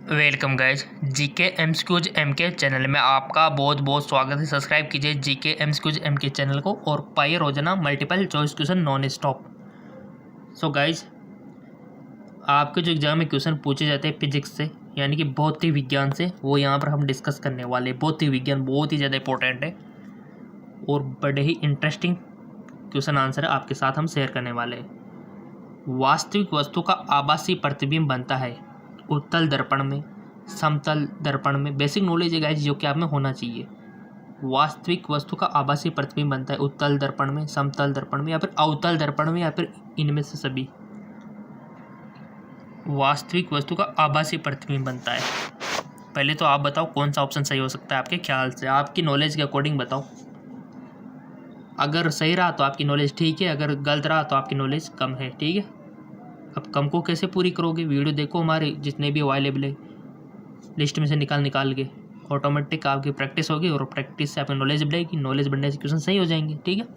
Welcome guys GK MCQs MK channel में आपका बहुत बहुत स्वागत है। सब्सक्राइब कीजिए जीके एमसीक्यूज एमके चैनल को और पाइए रोजाना multiple choice question non stop. So guys, आपके जो एग्जाम में क्वेश्चन पूछे जाते हैं फिजिक्स से यानी कि भौतिक विज्ञान से, वो यहाँ पर हम डिस्कस करने वाले। भौतिक विज्ञान बहुत ही ज़्यादा इंपॉर्टेंट है और बड़े ही इंटरेस्टिंग क्वेश्चन आंसर आपके साथ हम शेयर करने वाले हैं। वास्तविक वस्तु का आभासी प्रतिबिंब बनता है उत्तल दर्पण में, समतल दर्पण में। बेसिक नॉलेज है गाइस जो कि आप में होना चाहिए। वास्तविक वस्तु का आभासी प्रतिबिंब बनता है उत्तल दर्पण में, समतल दर्पण में या फिर अवतल दर्पण में या फिर इनमें से सभी। वास्तविक वस्तु का आभासी प्रतिबिंब बनता है। पहले तो आप बताओ कौन सा ऑप्शन सही हो सकता है आपके ख्याल से, आपकी नॉलेज के अकॉर्डिंग बताओ। अगर सही रहा तो आपकी नॉलेज ठीक है, अगर गलत रहा तो आपकी नॉलेज कम है। ठीक है, अब कम को कैसे पूरी करोगे? वीडियो देखो, हमारे जितने भी अवेलेबल है लिस्ट में से निकाल के ऑटोमेटिक आपकी प्रैक्टिस होगी और प्रैक्टिस से आपकी नॉलेज बढ़ेगी। नॉलेज बढ़ने से क्वेश्चन सही हो जाएंगे। ठीक है,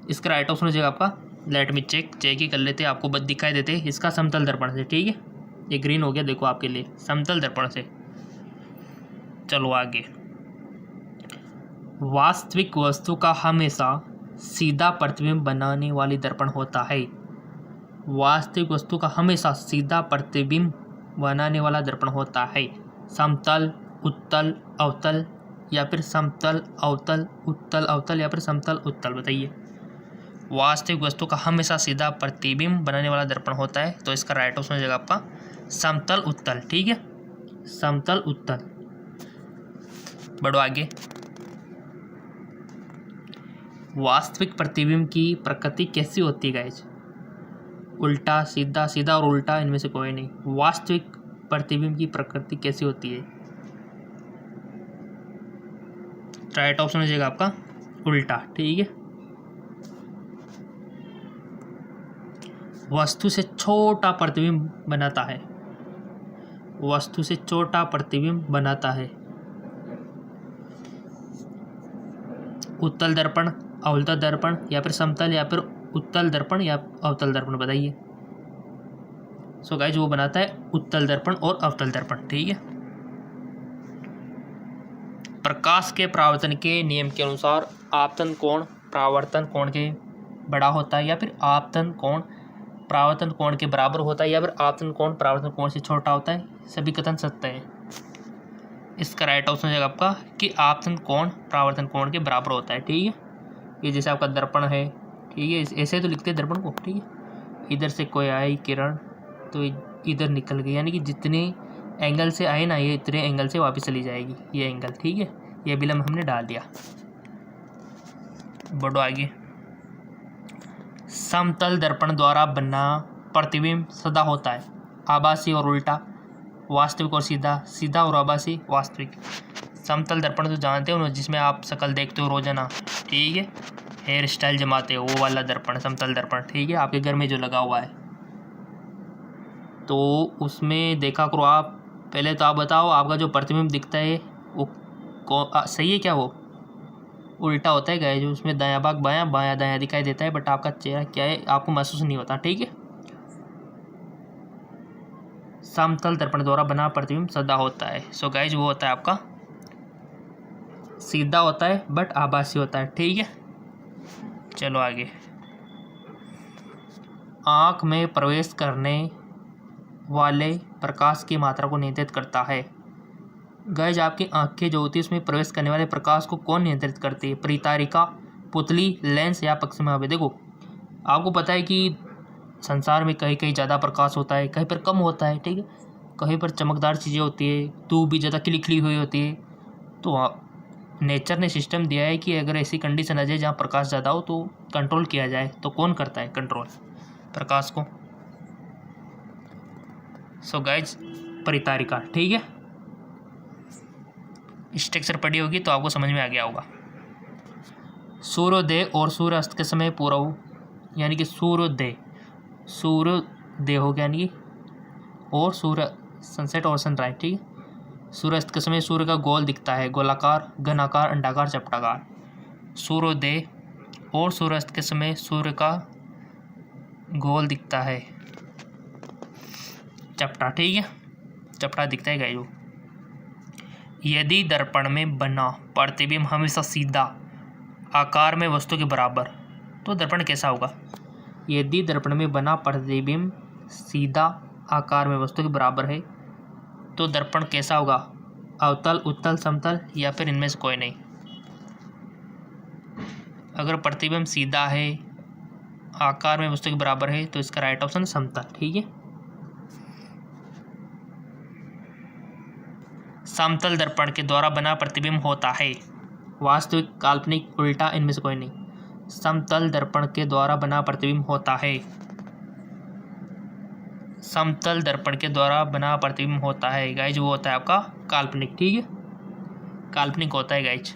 इसका राइट ऑप्शन हो जाएगा आपका, लेट मी चेक ही कर लेते हैं, आपको बस दिखाई देते हैं इसका समतल दर्पण से। ठीक है, ये ग्रीन हो गया देखो आपके लिए, समतल दर्पण से। चलो आगे। वास्तविक वस्तु का हमेशा सीधा प्रतिबिंब बनाने वाली दर्पण होता है। वास्तविक वस्तु का हमेशा सीधा प्रतिबिंब बनाने वाला दर्पण होता है। समतल, उत्तल, अवतल या फिर समतल, अवतल, उत्तल, अवतल या फिर समतल, उत्तल। बताइए, वास्तविक वस्तु का हमेशा सीधा प्रतिबिंब बनाने वाला दर्पण होता है, तो इसका राइट ऑप्शन हो जाएगा आपका समतल, उत्तल। ठीक है, समतल, उत्तल। बढ़ो आगे। वास्तविक प्रतिबिंब की प्रकृति कैसी होती है गाइस? उल्टा, सीधा, सीधा और उल्टा, इनमें से कोई नहीं। वास्तविक प्रतिबिंब की प्रकृति कैसी होती है? राइट ऑप्शन हो जाएगा आपका उल्टा। ठीक है, वस्तु से छोटा प्रतिबिंब बनाता है। वस्तु से छोटा प्रतिबिंब बनाता है। उत्तल दर्पण, अवतल दर्पण या फिर समतल या फिर उत्तल दर्पण या अवतल दर्पण। बताइए। सो गाइस, वो बनाता है उत्तल दर्पण और अवतल दर्पण। ठीक है, प्रकाश के परावर्तन के नियम के अनुसार आपतन कोण परावर्तन कोण के बड़ा होता है या फिर आपतन कोण परावर्तन कोण के बराबर होता है या फिर आपतन कोण परावर्तन कोण से छोटा होता है। सभी कथन सत्य है। इसका राइट ऑप्शन हो जाएगा आपका कि आपतन कोण परावर्तन कोण के बराबर होता है। ठीक है, ये जैसे आपका दर्पण है, ठीक है, ऐसे तो लिखते हैं दर्पण को। ठीक है, इधर से कोई आई किरण तो इधर निकल गई, यानी कि जितने एंगल से आए ना, ये इतने एंगल से वापस चली जाएगी ये एंगल। ठीक है, ये विलंब हमने डाल दिया। बढ़ो आगे। समतल दर्पण द्वारा बना प्रतिबिंब सदा होता है आभासी और उल्टा, वास्तविक और सीधा, सीधा और आभासी, वास्तविक। समतल दर्पण तो जानते हो ना, जिसमें आप शक्ल देखते हो रोजाना। ठीक है, हेयर स्टाइल जमाते हो, वो वाला दर्पण समतल दर्पण। ठीक है, आपके घर में जो लगा हुआ है, तो उसमें देखा करो आप। पहले तो आप बताओ, आपका जो प्रतिबिंब दिखता है वो सही है क्या? वो उल्टा होता है क्या? जो उसमें दायां भाग बायां, बायां दायां दिखाई देता है, बट आपका चेहरा क्या है आपको महसूस नहीं होता। ठीक है, समतल दर्पण द्वारा बना प्रतिबिंब सदा होता है। सो गाइज, वो होता है आपका सीधा होता है बट आभासी होता है। ठीक है, चलो आगे। आँख में प्रवेश करने वाले प्रकाश की मात्रा को नियंत्रित करता है। गाइज, आपकी आंखें जो होती है उसमें प्रवेश करने वाले प्रकाश को कौन नियंत्रित करती है? परितारिका, पुतली, लेंस या पक्षी? देखो, आपको पता है कि संसार में कहीं कहीं ज़्यादा प्रकाश होता है, कहीं पर कम होता है। ठीक है, कहीं पर चमकदार चीज़ें होती है, धूप भी ज़्यादा खिली हुई होती है। तो नेचर ने सिस्टम दिया है कि अगर ऐसी कंडीशन आ जाए जहाँ प्रकाश ज़्यादा हो तो कंट्रोल किया जाए। तो कौन करता है कंट्रोल प्रकाश को? सो गाइज, परितारिका। ठीक है, स्ट्रक्चर पढ़ी होगी तो आपको समझ में आ गया होगा। सूर्योदय और सूर्यास्त के समय पूर्व, यानी कि सूर्योदय हो गया, यानी कि और सूर्य सनसेट और सनराइज। ठीक है, सूर्यास्त के समय सूर्य का गोल दिखता है, गोलाकार, घनाकार, अंडाकार, चपटाकार। सूर्योदय और सूर्यास्त के समय सूर्य का गोल दिखता है, चपटा। ठीक है, चपटा दिखता है गाइस वो। यदि दर्पण में बना प्रतिबिंब हमेशा सीधा आकार में वस्तु के बराबर, तो दर्पण कैसा होगा? यदि दर्पण में बना प्रतिबिंब सीधा आकार में वस्तु के बराबर है, तो दर्पण कैसा होगा? अवतल, उत्तल, समतल या फिर इनमें से कोई नहीं। अगर प्रतिबिंब सीधा है, आकार में वस्तु के बराबर है, तो इसका राइट ऑप्शन समतल। ठीक है। समतल दर्पण के द्वारा बना प्रतिबिंब होता है वास्तविक, काल्पनिक, उल्टा, इनमें से कोई नहीं। समतल दर्पण के द्वारा बना प्रतिबिंब होता है, समतल दर्पण के द्वारा बना प्रतिबिंब होता है गाइज, वो होता है आपका काल्पनिक। ठीक है, काल्पनिक होता है गाइज।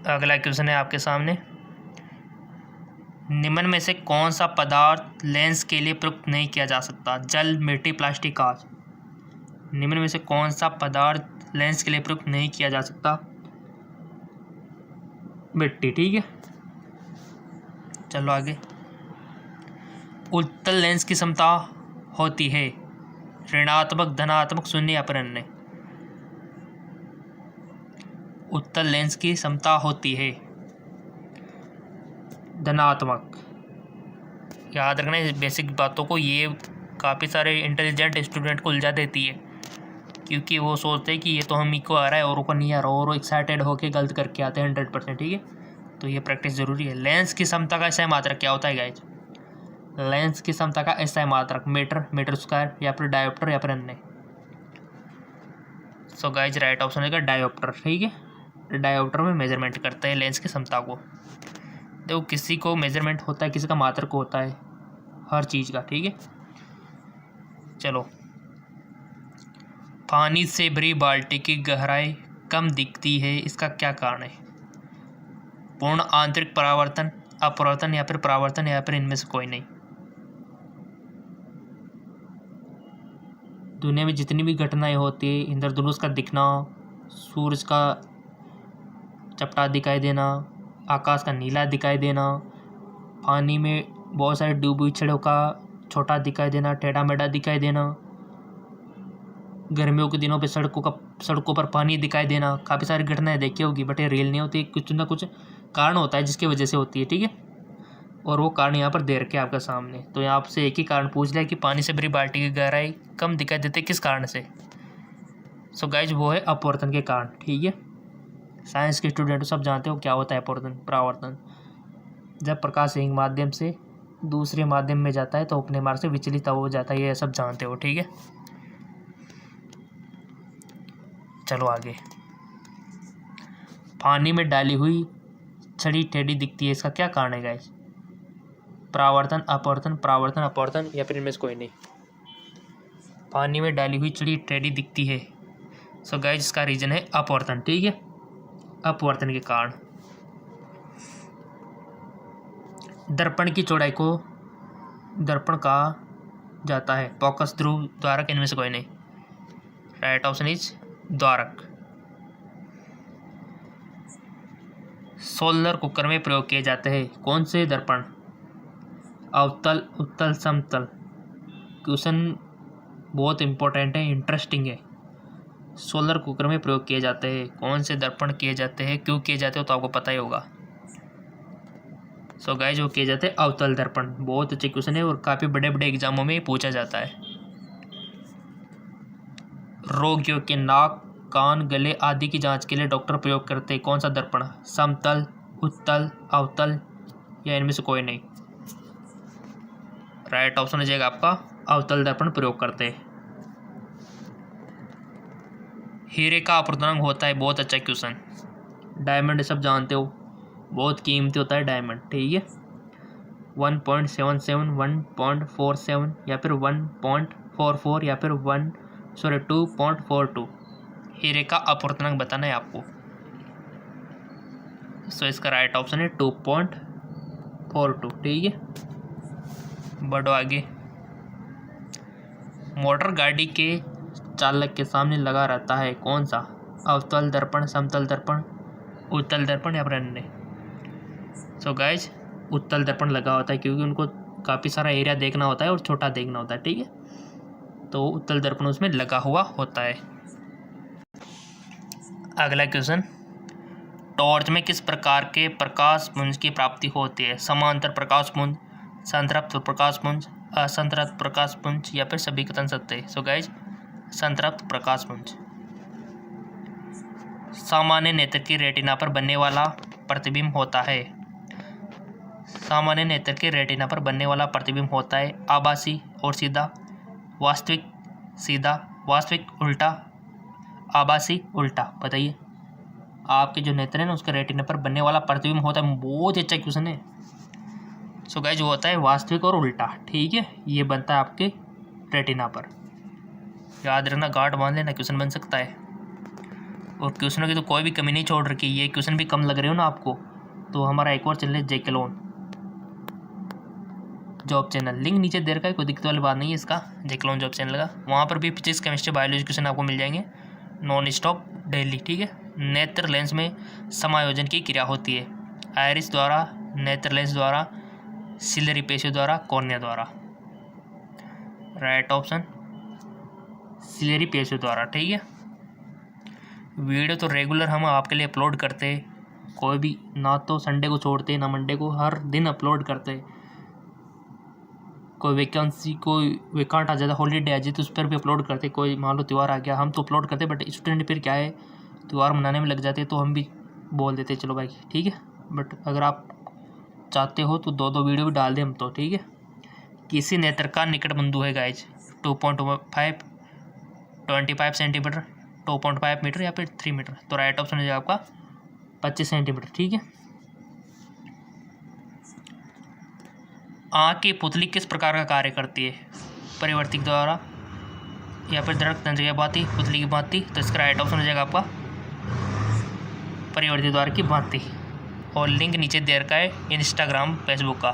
अगला क्वेश्चन है आपके सामने, निम्न में से कौन सा पदार्थ लेंस के लिए प्रयुक्त नहीं किया जा सकता? जल, मिट्टी, प्लास्टिक, कांच। निम्न में से कौन सा पदार्थ लेंस के लिए प्रयुक्त नहीं किया जा सकता? मिट्टी। ठीक है, चलो आगे। उत्तल लेंस की क्षमता होती है ऋणात्मक, धनात्मक, शून्य या फिर अन्य। उत्तल लेंस की क्षमता होती है धनात्मक। याद रखना इस बेसिक बातों को, ये काफ़ी सारे इंटेलिजेंट स्टूडेंट को उलझा देती है, क्योंकि वो सोचते हैं कि ये तो हम ही को आ रहा है और को नहीं आ रहा, और वो एक्साइटेड होकर गलत करके आते हैं 100%। ठीक है, तो ये प्रैक्टिस ज़रूरी है। लेंस की क्षमता का SI मात्रक क्या होता है गाइज? लेंस की क्षमता का SI मात्रक मीटर, मीटर स्क्वायर या फिर डायोप्टर या फिर अन्य। सो गाइज राइट ऑप्शन है डायोप्टर। ठीक है, डायोप्टर में मेजरमेंट करते हैं लेंस की क्षमता को। देखो किसी को मेजरमेंट होता है, किसी का मात्रक होता है, हर चीज़ का। ठीक है, चलो। पानी से भरी बाल्टी की गहराई कम दिखती है, इसका क्या कारण है? पूर्ण आंतरिक परावर्तन, अपवर्तन या फिर परावर्तन या फिर इनमें से कोई नहीं। दुनिया में जितनी भी घटनाएं होती है, इंद्रधनुष का दिखना, सूरज का चपटा दिखाई देना, आकाश का नीला दिखाई देना, पानी में बहुत सारे डूबी छड़ों का छोटा दिखाई देना, टेढ़ा मेढ़ा दिखाई देना, गर्मियों के दिनों पे सड़कों पर पानी दिखाई देना, काफ़ी सारी घटनाएं देखी होगी, बट ये रियल नहीं होती, कुछ ना कुछ कारण होता है जिसकी वजह से होती है। ठीक है, और वो कारण यहाँ पर दे रखे आपके सामने। तो यहाँ आपसे एक ही कारण पूछ लिया कि पानी से भरी बाल्टी की गहराई कम दिखाई देती है, किस कारण से? सो गाइज वो है अपवर्तन के कारण। ठीक है, साइंस के स्टूडेंट सब जानते हो क्या होता है अपवर्तन, परावर्तन। जब प्रकाश एक माध्यम से दूसरे माध्यम में जाता है तो अपने मार्ग से विचलित हो जाता है, ये सब जानते हो। ठीक है, चलो आगे। पानी में डाली हुई छड़ी टेढ़ी दिखती है, इसका क्या कारण है गाइस? परावर्तन, अपवर्तन, परावर्तन, अपवर्तन या फिर इनमें से कोई नहीं। पानी में डाली हुई छड़ी टेढ़ी दिखती है, सो गाइस इसका रीजन है अपवर्तन। ठीक है, अपवर्तन के कारण। दर्पण की चौड़ाई को दर्पण कहा जाता है, फोकस, ध्रुव, द्वारक, इनमें से कोई नहीं। राइट ऑप्शन इज द्वारक। सोलर कुकर में प्रयोग किए जाते हैं कौन से दर्पण? अवतल, उत्तल, समतल। क्वेश्चन बहुत इंपॉर्टेंट है, इंटरेस्टिंग है। सोलर कुकर में प्रयोग किए जाते हैं कौन से दर्पण किए जाते हैं, क्यों किए जाते हो तो आपको पता ही होगा। सो गाइस वो किए जाते हैं अवतल दर्पण। बहुत अच्छे क्वेश्चन है और काफ़ी बड़े बड़े एग्जामों में पूछा जाता है। रोगियों के नाक, कान, गले आदि की जांच के लिए डॉक्टर प्रयोग करते हैं कौन सा दर्पण? समतल, उत्तल, अवतल या इनमें से कोई नहीं। राइट ऑप्शन हो जाएगा आपका अवतल दर्पण प्रयोग करते हैं। हीरे का अपवर्तनांक होता है, बहुत अच्छा क्वेश्चन। डायमंड सब जानते हो, बहुत कीमती होता है डायमंड। ठीक है, 1.77, 1.47 या फिर 1.44 या फिर 2.42 हीरे का अपवर्तनांक बताना है आपको। सो इसका राइट ऑप्शन है 2.42। ठीक है, बढ़ो आगे। मोटर गाड़ी के चालक के सामने लगा रहता है कौन सा? अवतल दर्पण, समतल दर्पण, उत्तल दर्पण या फिर अन्य। सो गाइज उत्तल दर्पण लगा होता है क्योंकि उनको काफ़ी सारा एरिया देखना होता है और छोटा देखना होता है। ठीक है, तो उत्तल दर्पण उसमें लगा हुआ होता है। अगला क्वेश्चन, टॉर्च में किस प्रकार के प्रकाश पुंज की प्राप्ति होती है? समांतर प्रकाश पुंज, संतृप्त प्रकाश पुंज, असंतृप्त प्रकाश पुंज या फिर सभी कथन सत्य है? सो गाइज संतृप्त प्रकाश पुंज। सामान्य नेत्र की रेटिना पर बनने वाला प्रतिबिंब होता है। सामान्य नेत्र के रेटिना पर बनने वाला प्रतिबिंब होता है आभासी और सीधा, वास्तविक सीधा, वास्तविक उल्टा, आभासी उल्टा। बताइए, आपके जो नेत्र है ना उसके रेटिना पर बनने वाला प्रतिबिंब होता है। बहुत अच्छा क्वेश्चन है। सो गाइस वो होता है वास्तविक और उल्टा। ठीक है, ये बनता है आपके रेटिना पर। याद रखना, गार्ड बांध लेना, क्वेश्चन बन सकता है। और क्वेश्चनों की तो कोई भी कमी नहीं छोड़ रखी। ये क्वेश्चन भी कम लग रहे हो ना आपको, तो हमारा एक और चैनल है जेके लोन जॉब चैनल, लिंक नीचे दे रखा है, कोई दिक्कत वाली बात नहीं है इसका, जेके लोन जॉब चैनल का। वहाँ पर भी फिजिक्स, केमिस्ट्री, बायोलॉजी क्वेश्चन आपको मिल जाएंगे नॉन स्टॉप डेली। ठीक है, नेत्र लेंस में समायोजन की क्रिया होती है आयरिस द्वारा, नेत्र लेंस द्वारा, सिलरी पेशियों द्वारा, कॉर्निया द्वारा। राइट ऑप्शन सिलरी पेशियों द्वारा। ठीक है, वीडियो तो रेगुलर हम आपके लिए अपलोड करते हैं, कोई भी ना तो संडे को छोड़ते ना मंडे को, हर दिन अपलोड करते हैं। कोई वैकेंसी, कोई वेकांट आ जाता, हॉलीडे आ जाए तो उस पर भी अपलोड करते। कोई मान लो त्यौहार आ गया, हम तो अपलोड करते, बट स्टूडेंट फिर क्या है त्यौहार मनाने में लग जाते तो हम भी बोल देते चलो भाई ठीक है। बट अगर आप चाहते हो तो 2-2 वीडियो भी डाल दें हम तो। ठीक है, किसी नेत्र का निकट बिंदु है गाइज 2.5, 25 सेंटीमीटर, 2.5 मीटर या फिर 3 मीटर। तो राइट ऑप्शन हो जाएगा आपका 25 सेंटीमीटर। ठीक है, आँख की पुतली किस प्रकार का कार्य करती है? परिवर्तिक द्वारा या फिर दृढ़ तंत्र की भांति, पुतली की भांति। तो इसका राइट ऑप्शन हो जाएगा आपका परिवर्तित द्वार की भांति। और लिंक नीचे दे रखा है इंस्टाग्राम, फेसबुक का।